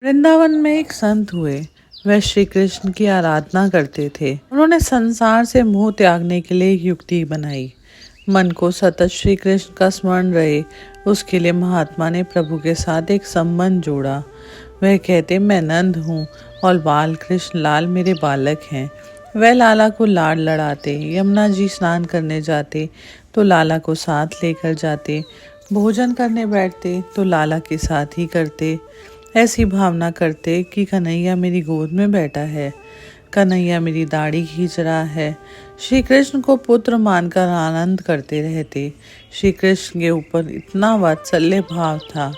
वृंदावन में एक संत हुए। वह श्री कृष्ण की आराधना करते थे। उन्होंने संसार से मोह त्यागने के लिए एक युक्ति बनाई। मन को सतत श्री कृष्ण का स्मरण रहे, उसके लिए महात्मा ने प्रभु के साथ एक संबंध जोड़ा। वह कहते, मैं नंद हूँ और बाल कृष्ण लाल मेरे बालक हैं। वह लाला को लाड लड़ाते, यमुना जी स्नान करने जाते तो लाला को साथ लेकर जाते, भोजन करने बैठते तो लाला के साथ ही करते। ऐसी भावना करते कि कन्हैया मेरी गोद में बैठा है, कन्हैया मेरी दाढ़ी खींच रहा है। श्री कृष्ण को पुत्र मानकर आनंद करते रहते। श्री कृष्ण के ऊपर इतना वात्सल्य भाव था।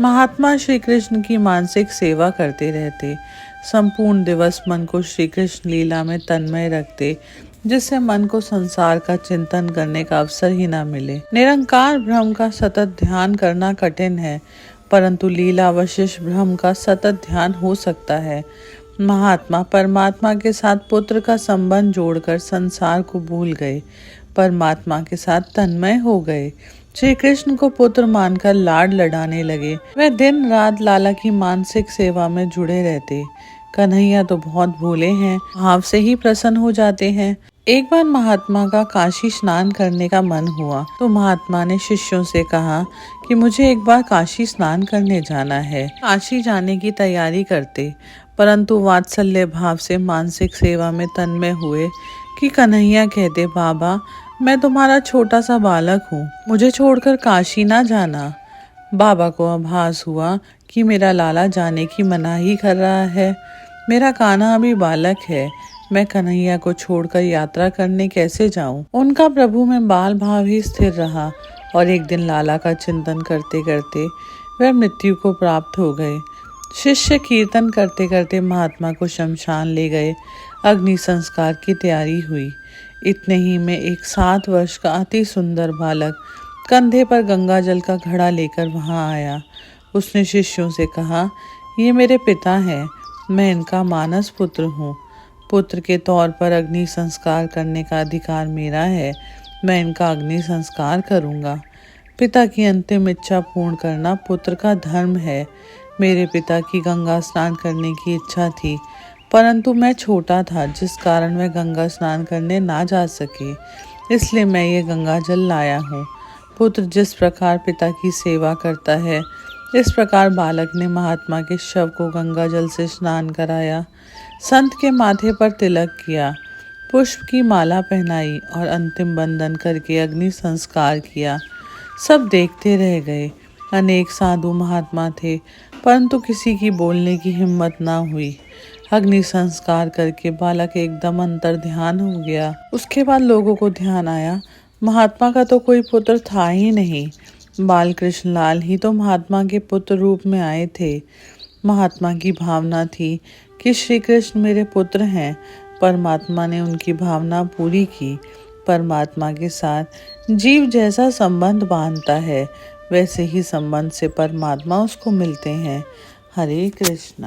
महात्मा श्री कृष्ण की मानसिक सेवा करते रहते। संपूर्ण दिवस मन को श्री कृष्ण लीला में तन्मय रखते, जिससे मन को संसार का चिंतन करने का अवसर ही ना मिले। निरंकार ब्रह्म का सतत ध्यान करना कठिन है, परंतु लीला वशिष्ठ ब्रह्म का सतत ध्यान हो सकता है। महात्मा परमात्मा के साथ पुत्र का संबंध जोड़कर संसार को भूल गए, परमात्मा के साथ तन्मय हो गए। श्री कृष्ण को पुत्र मानकर लाड लड़ाने लगे। वह दिन रात लाला की मानसिक सेवा में जुड़े रहते। कन्हैया तो बहुत भोले हैं, भाव से ही प्रसन्न हो जाते हैं। एक बार महात्मा का काशी स्नान करने का मन हुआ तो महात्मा ने शिष्यों से कहा कि मुझे एक बार काशी स्नान करने जाना है। काशी जाने की तैयारी करते, परंतु वात्सल्य भाव से मानसिक सेवा में तन्मय हुए कि कन्हैया कहते, बाबा मैं तुम्हारा छोटा सा बालक हूँ, मुझे छोड़कर काशी ना जाना। बाबा को आभास हुआ कि मेरा लाला जाने की मनाही कर रहा है। मेरा कान्हा अभी बालक है, मैं कन्हैया को छोड़कर यात्रा करने कैसे जाऊं? उनका प्रभु में बाल भाव ही स्थिर रहा और एक दिन लाला का चिंतन करते करते वह मृत्यु को प्राप्त हो गए। शिष्य कीर्तन करते करते महात्मा को शमशान ले गए। अग्नि संस्कार की तैयारी हुई। इतने ही में एक 7 वर्ष का अति सुंदर बालक कंधे पर गंगा जल का घड़ा लेकर वहां आया। उसने शिष्यों से कहा, ये मेरे पिता हैं, मैं इनका मानस पुत्र हूँ। पुत्र के तौर पर अग्नि संस्कार करने का अधिकार मेरा है, मैं इनका अग्नि संस्कार करूँगा। पिता की अंतिम इच्छा पूर्ण करना पुत्र का धर्म है। मेरे पिता की गंगा स्नान करने की इच्छा थी, परंतु मैं छोटा था, जिस कारण मैं गंगा स्नान करने ना जा सके, इसलिए मैं ये गंगा जल लाया हूँ। पुत्र जिस प्रकार पिता की सेवा करता है, इस प्रकार बालक ने महात्मा के शव को गंगा जल से स्नान कराया, संत के माथे पर तिलक किया, पुष्प की माला पहनाई और अंतिम बंधन करके अग्नि संस्कार किया। सब देखते रह गए। अनेक साधु महात्मा थे, परंतु किसी की बोलने की हिम्मत ना हुई। अग्नि संस्कार करके बालक एकदम अंतर ध्यान हो गया। उसके बाद लोगों को ध्यान आया, महात्मा का तो कोई पुत्र था ही नहीं, बाल कृष्ण लाल ही तो महात्मा के पुत्र रूप में आए थे। महात्मा की भावना थी कि श्री कृष्ण मेरे पुत्र हैं। परमात्मा ने उनकी भावना पूरी की। परमात्मा के साथ जीव जैसा संबंध बांधता है, वैसे ही संबंध से परमात्मा उसको मिलते हैं। हरे कृष्ण।